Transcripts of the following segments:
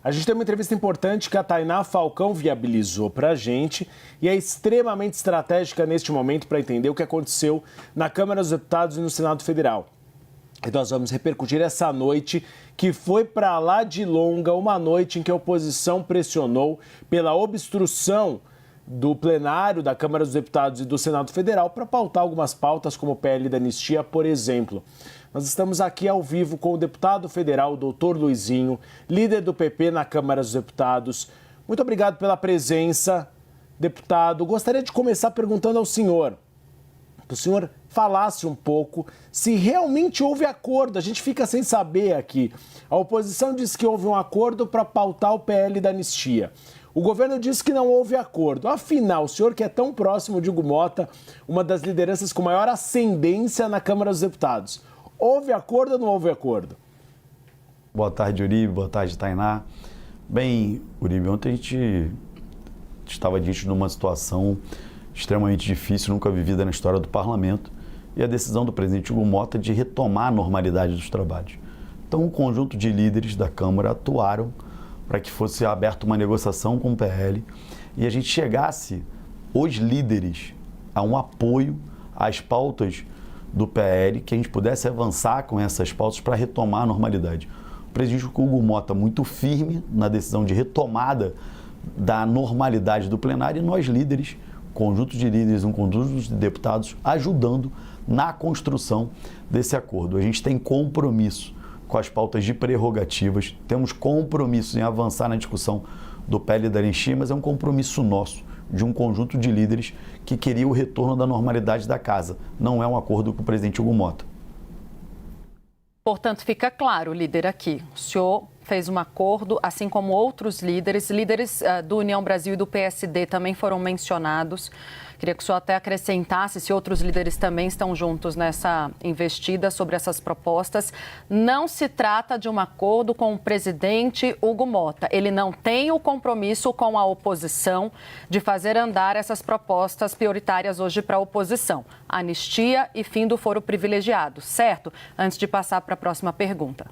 A gente tem uma entrevista importante que a Tainá Falcão viabilizou para a gente e é extremamente estratégica neste momento para entender o que aconteceu na Câmara dos Deputados e no Senado Federal. E nós vamos repercutir essa noite que foi para lá de longa, uma noite em que a oposição pressionou pela obstrução do plenário da Câmara dos Deputados e do Senado Federal para pautar algumas pautas como o PL da anistia, por exemplo. Nós estamos aqui ao vivo com o deputado federal, doutor Luizinho, líder do PP na Câmara dos Deputados. Muito obrigado pela presença, deputado. Gostaria de começar perguntando ao senhor, que o senhor falasse um pouco se realmente houve acordo. A gente fica sem saber aqui. A oposição diz que houve um acordo para pautar o PL da anistia. O governo disse que não houve acordo. Afinal, o senhor que é tão próximo de Hugo Motta, uma das lideranças com maior ascendência na Câmara dos Deputados, houve acordo ou não houve acordo? Boa tarde, Uribe. Boa tarde, Tainá. Bem, Uribe, ontem a gente estava diante de uma situação extremamente difícil, nunca vivida na história do parlamento, e a decisão do presidente Hugo Motta de retomar a normalidade dos trabalhos. Então, um conjunto de líderes da Câmara atuaram para que fosse aberta uma negociação com o PL e a gente chegasse, os líderes, a um apoio às pautas do PL, que a gente pudesse avançar com essas pautas para retomar a normalidade. O presidente Hugo Motta muito firme na decisão de retomada da normalidade do plenário e nós líderes, conjunto de líderes, um conjunto de deputados ajudando na construção desse acordo. A gente tem compromisso com as pautas de prerrogativas, temos compromisso em avançar na discussão do PL da anistia, mas é um compromisso nosso, de um conjunto de líderes que queria o retorno da normalidade da casa. Não é um acordo com o presidente Hugo Motta. Portanto, fica claro, líder, aqui, o senhor fez um acordo, assim como outros líderes do União Brasil e do PSD também foram mencionados. Queria que o senhor até acrescentasse se outros líderes também estão juntos nessa investida sobre essas propostas. Não se trata de um acordo com o presidente Hugo Motta. Ele não tem o compromisso com a oposição de fazer andar essas propostas prioritárias hoje para a oposição. Anistia e fim do foro privilegiado, certo? Antes de passar para a próxima pergunta.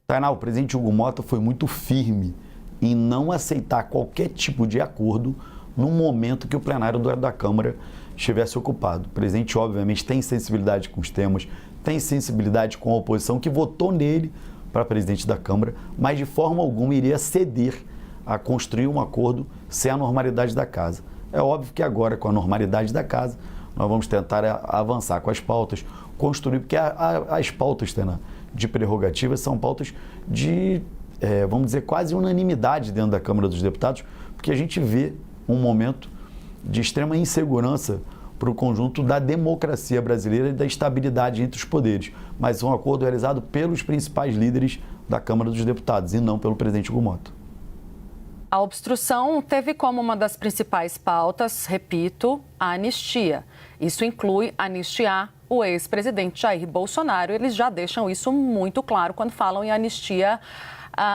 Tainá, o presidente Hugo Motta foi muito firme em não aceitar qualquer tipo de acordo no momento que o plenário da Câmara estivesse ocupado. O presidente, obviamente, tem sensibilidade com os temas, tem sensibilidade com a oposição que votou nele para presidente da Câmara, mas de forma alguma iria ceder a construir um acordo sem a normalidade da casa. É óbvio que agora, com a normalidade da casa, nós vamos tentar avançar com as pautas, construir, porque as pautas, Tainá, de prerrogativas são pautas de, vamos dizer, quase unanimidade dentro da Câmara dos Deputados, porque a gente vê um momento de extrema insegurança para o conjunto da democracia brasileira e da estabilidade entre os poderes, mas um acordo realizado pelos principais líderes da Câmara dos Deputados e não pelo presidente Hugo Motta. A obstrução teve como uma das principais pautas, repito, a anistia. Isso inclui anistiar o ex-presidente Jair Bolsonaro. Eles já deixam isso muito claro quando falam em anistia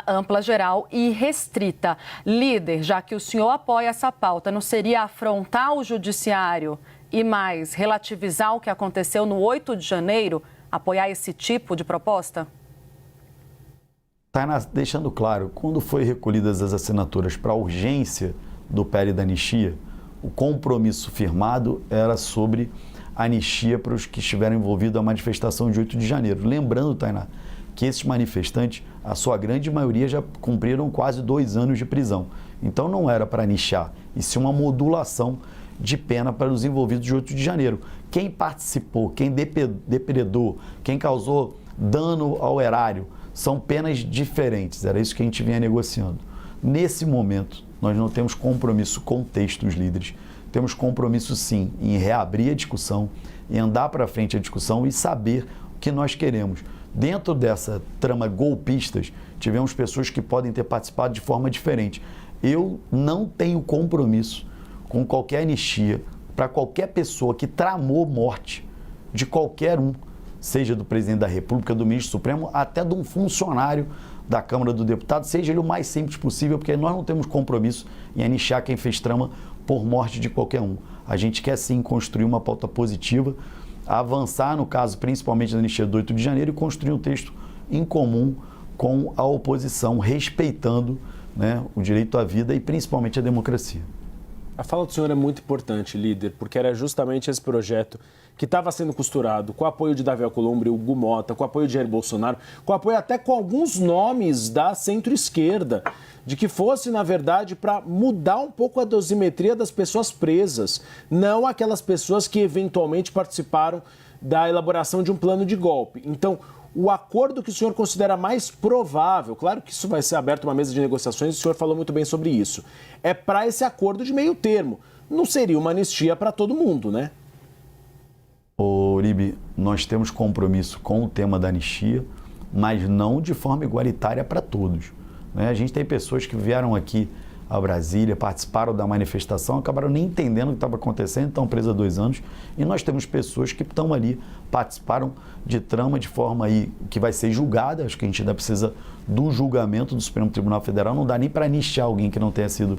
ampla, geral e restrita. Líder, já que o senhor apoia essa pauta, não seria afrontar o judiciário e mais relativizar o que aconteceu no 8 de janeiro, apoiar esse tipo de proposta? Tainá, deixando claro, quando foi recolhidas as assinaturas para a urgência do PL da anistia, o compromisso firmado era sobre anistia para os que estiveram envolvidos na manifestação de 8 de janeiro. Lembrando, Tainá, que esses manifestantes, a sua grande maioria já cumpriram quase 2 anos de prisão. Então não era para anistiar, e sim uma modulação de pena para os envolvidos de 8 de janeiro. Quem participou, quem depredou, quem causou dano ao erário, são penas diferentes. Era isso que a gente vinha negociando. Nesse momento, nós não temos compromisso com o texto dos líderes. Temos compromisso, sim, em reabrir a discussão, em andar para frente a discussão e saber o que nós queremos. Dentro dessa trama golpistas, tivemos pessoas que podem ter participado de forma diferente. Eu não tenho compromisso com qualquer anistia para qualquer pessoa que tramou morte de qualquer um, seja do presidente da República, do ministro Supremo, até de um funcionário da Câmara dos Deputados, seja ele o mais simples possível, porque nós não temos compromisso em anistiar quem fez trama por morte de qualquer um. A gente quer sim construir uma pauta positiva, avançar no caso principalmente da anistia do 8 de janeiro e construir um texto em comum com a oposição, respeitando, né, o direito à vida e principalmente a democracia. A fala do senhor é muito importante, líder, porque era justamente esse projeto que estava sendo costurado com o apoio de Davi Alcolumbre, Hugo Mota, com o apoio de Jair Bolsonaro, com o apoio até com alguns nomes da centro-esquerda, de que fosse, na verdade, para mudar um pouco a dosimetria das pessoas presas, não aquelas pessoas que eventualmente participaram da elaboração de um plano de golpe. Então, o acordo que o senhor considera mais provável, claro que isso vai ser aberto uma mesa de negociações, o senhor falou muito bem sobre isso, é para esse acordo de meio termo. Não seria uma anistia para todo mundo, né? Ô, Uribe, nós temos compromisso com o tema da anistia, mas não de forma igualitária para todos, né? A gente tem pessoas que vieram aqui a Brasília, participaram da manifestação, acabaram nem entendendo o que estava acontecendo, estão presas há 2 anos, e nós temos pessoas que estão ali, participaram de trama de forma aí que vai ser julgada, acho que a gente ainda precisa do julgamento do Supremo Tribunal Federal, não dá nem para anistiar alguém que não tenha sido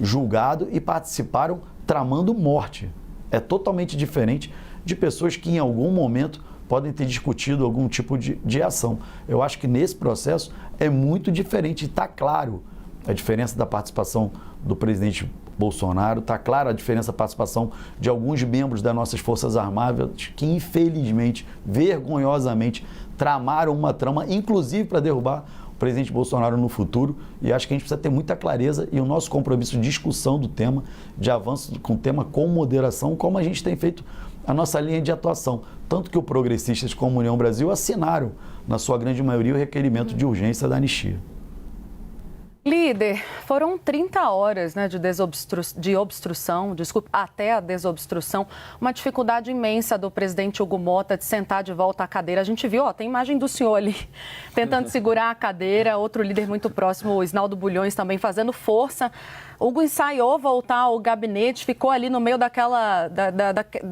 julgado, e participaram tramando morte. É totalmente diferente de pessoas que em algum momento podem ter discutido algum tipo de ação. Eu acho que nesse processo é muito diferente, e está claro a diferença da participação do presidente Bolsonaro, está clara a diferença da participação de alguns membros das nossas Forças Armadas que, infelizmente, vergonhosamente, tramaram uma trama, inclusive para derrubar o presidente Bolsonaro no futuro, e acho que a gente precisa ter muita clareza e o nosso compromisso de discussão do tema, de avanço com o tema com moderação, como a gente tem feito a nossa linha de atuação. Tanto que o Progressistas como União Brasil assinaram, na sua grande maioria, o requerimento de urgência da anistia. Líder, foram 30 horas, né, de obstrução, até a desobstrução, uma dificuldade imensa do presidente Hugo Mota de sentar de volta à cadeira. A gente viu, tem imagem do senhor ali tentando segurar a cadeira, outro líder muito próximo, o Isnaldo Bulhões, também fazendo força. Hugo ensaiou voltar ao gabinete, ficou ali no meio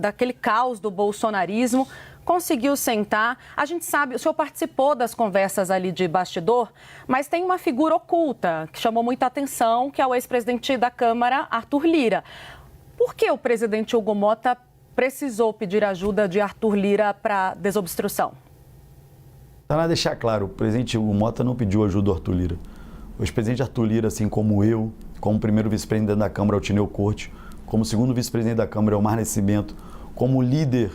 daquele caos do bolsonarismo. Conseguiu sentar. A gente sabe, o senhor participou das conversas ali de bastidor, mas tem uma figura oculta que chamou muita atenção, que é o ex-presidente da Câmara, Arthur Lira. Por que o presidente Hugo Mota precisou pedir ajuda de Arthur Lira para desobstrução? Para deixar claro, o presidente Hugo Mota não pediu ajuda do Arthur Lira. O ex-presidente Arthur Lira, assim como eu, como primeiro vice-presidente da Câmara, Altineu Corte, como segundo vice-presidente da Câmara, Elmar Nascimento, como líder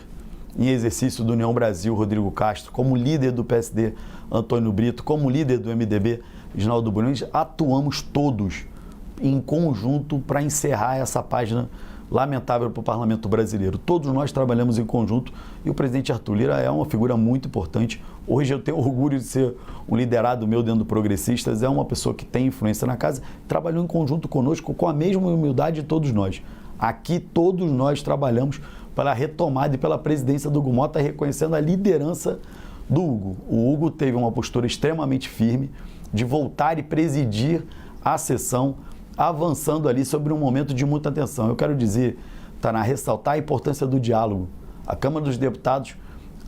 em exercício do União Brasil, Rodrigo Castro, como líder do PSD, Antônio Brito, como líder do MDB, Isnaldo Bulhões, atuamos todos em conjunto para encerrar essa página lamentável para o Parlamento brasileiro. Todos nós trabalhamos em conjunto e o presidente Arthur Lira é uma figura muito importante. Hoje eu tenho orgulho de ser um liderado meu dentro do Progressistas, é uma pessoa que tem influência na casa, trabalhou em conjunto conosco com a mesma humildade de todos nós. Aqui todos nós trabalhamos pela retomada e pela presidência do Hugo Mota, reconhecendo a liderança do Hugo. O Hugo teve uma postura extremamente firme de voltar e presidir a sessão, avançando ali sobre um momento de muita tensão. Eu quero dizer, ressaltar a importância do diálogo. A Câmara dos Deputados,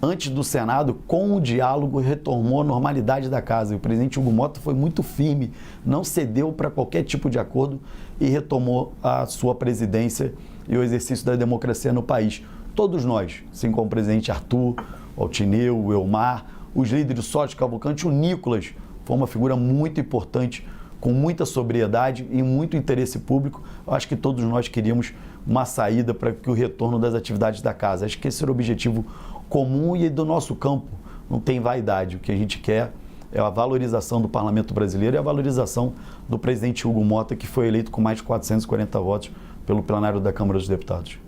antes do Senado, com o diálogo, retomou a normalidade da casa. E o presidente Hugo Mota foi muito firme, não cedeu para qualquer tipo de acordo e retomou a sua presidência e o exercício da democracia no país. Todos nós, assim como o presidente Arthur, o Altineu, o Elmar, os líderes, o Sócio Cavalcante, o Nicolas, foi uma figura muito importante, com muita sobriedade e muito interesse público. Eu acho que todos nós queríamos uma saída para que o retorno das atividades da casa. Acho que esse era o objetivo comum e do nosso campo. Não tem vaidade. O que a gente quer é a valorização do Parlamento brasileiro e a valorização do presidente Hugo Mota, que foi eleito com mais de 440 votos pelo plenário da Câmara dos Deputados.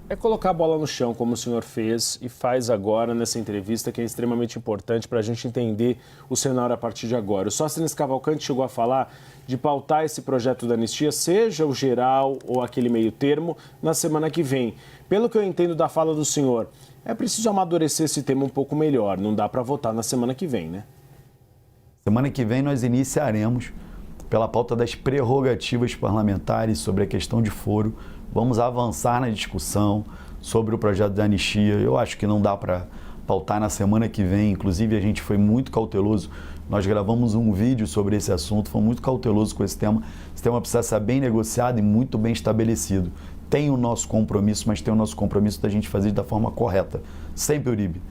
É colocar a bola no chão, como o senhor fez e faz agora nessa entrevista, que é extremamente importante para a gente entender o cenário a partir de agora. O Sóstenes Cavalcante chegou a falar de pautar esse projeto da anistia, seja o geral ou aquele meio termo, na semana que vem. Pelo que eu entendo da fala do senhor, é preciso amadurecer esse tema um pouco melhor, não dá para votar na semana que vem, né? Semana que vem nós iniciaremos pela pauta das prerrogativas parlamentares sobre a questão de foro. Vamos avançar na discussão sobre o projeto de anistia. Eu acho que não dá para pautar na semana que vem. Inclusive, a gente foi muito cauteloso. Nós gravamos um vídeo sobre esse assunto, foi muito cauteloso com esse tema. Esse tema precisa ser bem negociado e muito bem estabelecido. Tem o nosso compromisso, mas tem o nosso compromisso da gente fazer da forma correta. Sempre, Uribe.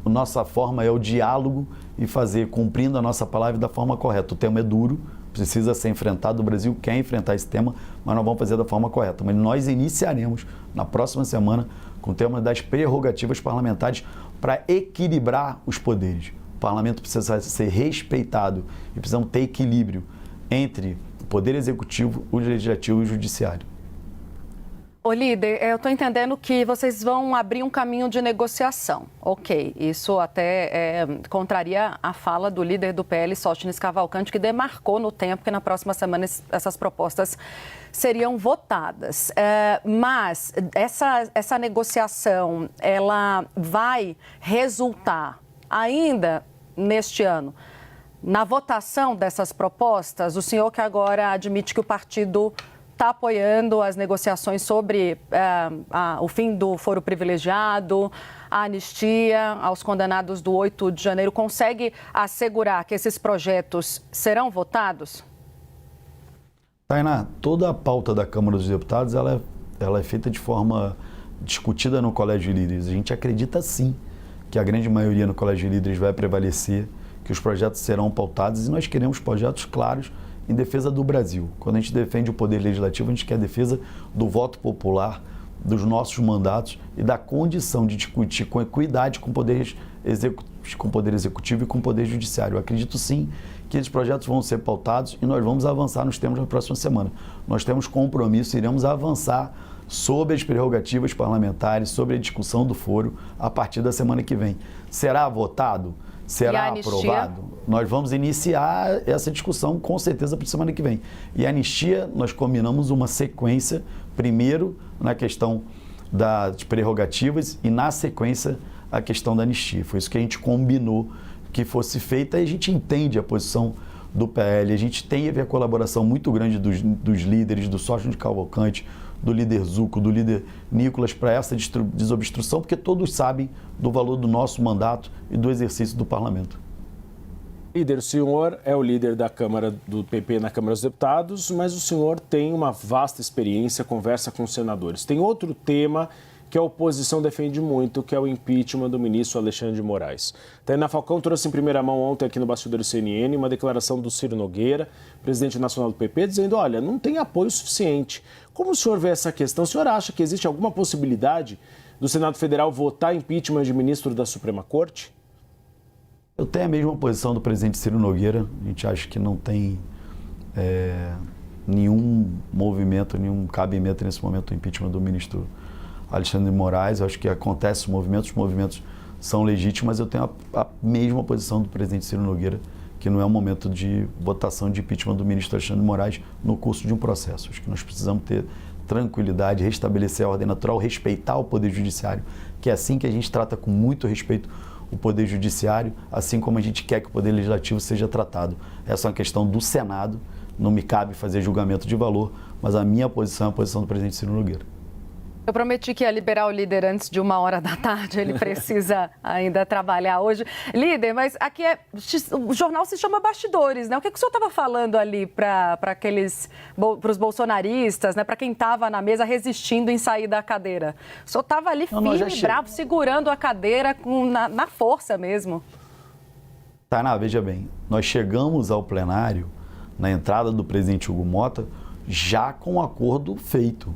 A nossa forma é o diálogo e fazer, cumprindo a nossa palavra da forma correta. O tema é duro, precisa ser enfrentado, o Brasil quer enfrentar esse tema, mas nós vamos fazer da forma correta. Mas nós iniciaremos na próxima semana com o tema das prerrogativas parlamentares para equilibrar os poderes. O parlamento precisa ser respeitado e precisamos ter equilíbrio entre o poder executivo, o legislativo e o judiciário. Ô, líder, eu estou entendendo que vocês vão abrir um caminho de negociação. Ok, isso até contraria a fala do líder do PL, Sóstenes Cavalcante, que demarcou no tempo que na próxima semana essas propostas seriam votadas. Mas essa negociação, ela vai resultar ainda neste ano na votação dessas propostas? O senhor que agora admite que o partido está apoiando as negociações sobre o fim do foro privilegiado, a anistia aos condenados do 8 de janeiro, consegue assegurar que esses projetos serão votados? Tainá, toda a pauta da Câmara dos Deputados ela é feita de forma discutida no Colégio de Líderes. A gente acredita sim que a grande maioria no Colégio de Líderes vai prevalecer, que os projetos serão pautados e nós queremos projetos claros em defesa do Brasil. Quando a gente defende o poder legislativo, a gente quer a defesa do voto popular, dos nossos mandatos e da condição de discutir com equidade com o poder executivo e com o poder judiciário. Eu acredito sim que esses projetos vão ser pautados e nós vamos avançar nos temas na próxima semana. Nós temos compromisso, iremos avançar sobre as prerrogativas parlamentares, sobre a discussão do foro a partir da semana que vem. Será votado? Será aprovado? Nós vamos iniciar essa discussão com certeza para a semana que vem. E a anistia, nós combinamos uma sequência, primeiro na questão das prerrogativas e na sequência a questão da anistia. Foi isso que a gente combinou que fosse feita e a gente entende a posição do PL, a gente teve a colaboração muito grande dos líderes, do Sóstenes Cavalcante, do líder Zucco, do líder Nicolas, para essa desobstrução, porque todos sabem do valor do nosso mandato e do exercício do parlamento. Líder, o senhor é o líder da Câmara do PP na Câmara dos Deputados, mas o senhor tem uma vasta experiência, conversa com senadores. Tem outro tema que a oposição defende muito, que é o impeachment do ministro Alexandre de Moraes. Tainá Falcão trouxe em primeira mão ontem aqui no Bastidores CNN uma declaração do Ciro Nogueira, presidente nacional do PP, dizendo, olha, não tem apoio suficiente. Como o senhor vê essa questão? O senhor acha que existe alguma possibilidade do Senado Federal votar impeachment de ministro da Suprema Corte? Eu tenho a mesma posição do presidente Ciro Nogueira. A gente acha que não tem nenhum movimento, nenhum cabimento nesse momento do impeachment do ministro Alexandre de Moraes. Eu acho que acontece os movimentos são legítimos, mas eu tenho a mesma posição do presidente Ciro Nogueira, que não é um momento de votação de impeachment do ministro Alexandre de Moraes no curso de um processo. Acho que nós precisamos ter tranquilidade, restabelecer a ordem natural, respeitar o Poder Judiciário, que é assim que a gente trata com muito respeito o Poder Judiciário, assim como a gente quer que o Poder Legislativo seja tratado. Essa é uma questão do Senado, não me cabe fazer julgamento de valor, mas a minha posição é a posição do presidente Ciro Nogueira. Eu prometi que ia liberar o líder antes de 1h da tarde, ele precisa ainda trabalhar hoje. Líder, mas aqui o jornal se chama Bastidores, né? O que o senhor estava falando ali para os bolsonaristas, né? Para quem estava na mesa resistindo em sair da cadeira? O senhor estava ali firme, bravo, segurando a cadeira na força mesmo. Tainá, veja bem, nós chegamos ao plenário, na entrada do presidente Hugo Mota, já com o acordo feito.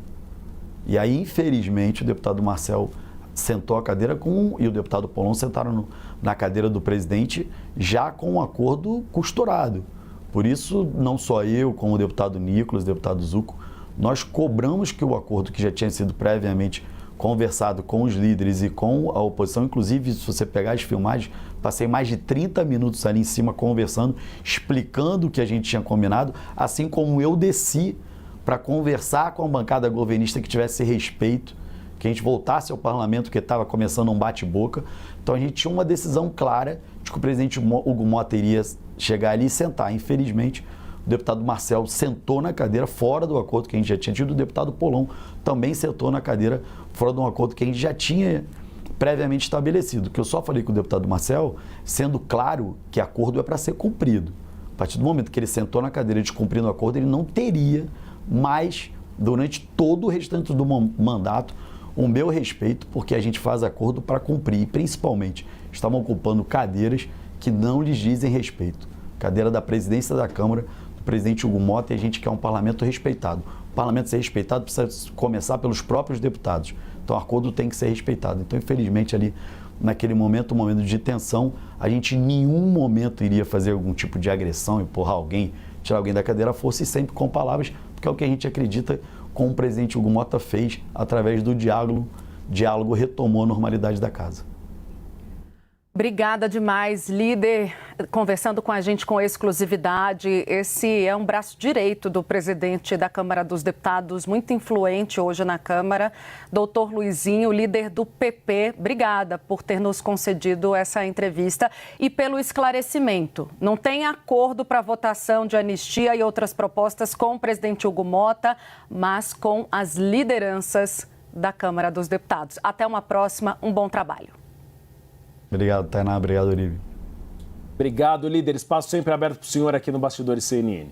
E aí, infelizmente, o deputado Marcel sentou a cadeira e o deputado Paulão sentaram na cadeira do presidente já com um acordo costurado. Por isso, não só eu, como o deputado Nicolas, o deputado Zucco, nós cobramos que o acordo que já tinha sido previamente conversado com os líderes e com a oposição, inclusive, se você pegar as filmagens, passei mais de 30 minutos ali em cima conversando, explicando o que a gente tinha combinado, assim como eu desci para conversar com a bancada governista que tivesse respeito, que a gente voltasse ao parlamento, que estava começando um bate-boca. Então a gente tinha uma decisão clara de que o presidente Hugo Mota iria chegar ali e sentar. Infelizmente, o deputado Marcel sentou na cadeira fora do acordo que a gente já tinha tido, o deputado Paulão também sentou na cadeira fora de um acordo que a gente já tinha previamente estabelecido. Que eu só falei com o deputado Marcel, sendo claro que acordo é para ser cumprido. A partir do momento que ele sentou na cadeira descumprindo o acordo, ele não teria mais, durante todo o restante do mandato, o meu respeito, porque a gente faz acordo para cumprir, e principalmente estavam ocupando cadeiras que não lhes dizem respeito. Cadeira da presidência da Câmara, do presidente Hugo Mota, e a gente quer um parlamento respeitado. O parlamento ser respeitado precisa começar pelos próprios deputados. Então o acordo tem que ser respeitado. Então, infelizmente, ali naquele momento, um momento de tensão, a gente em nenhum momento iria fazer algum tipo de agressão, empurrar alguém, tirar alguém da cadeira à força, e sempre com palavras, porque é o que a gente acredita, como o presidente Hugo Mota fez, através do diálogo retomou a normalidade da casa. Obrigada demais, líder, conversando com a gente com exclusividade. Esse é um braço direito do presidente da Câmara dos Deputados, muito influente hoje na Câmara, doutor Luizinho, líder do PP. Obrigada por ter nos concedido essa entrevista e pelo esclarecimento. Não tem acordo para votação de anistia e outras propostas com o presidente Hugo Mota, mas com as lideranças da Câmara dos Deputados. Até uma próxima, um bom trabalho. Obrigado, Tainá. Obrigado, Olívio. Obrigado, líder. Espaço sempre aberto para o senhor aqui no Bastidores CNN.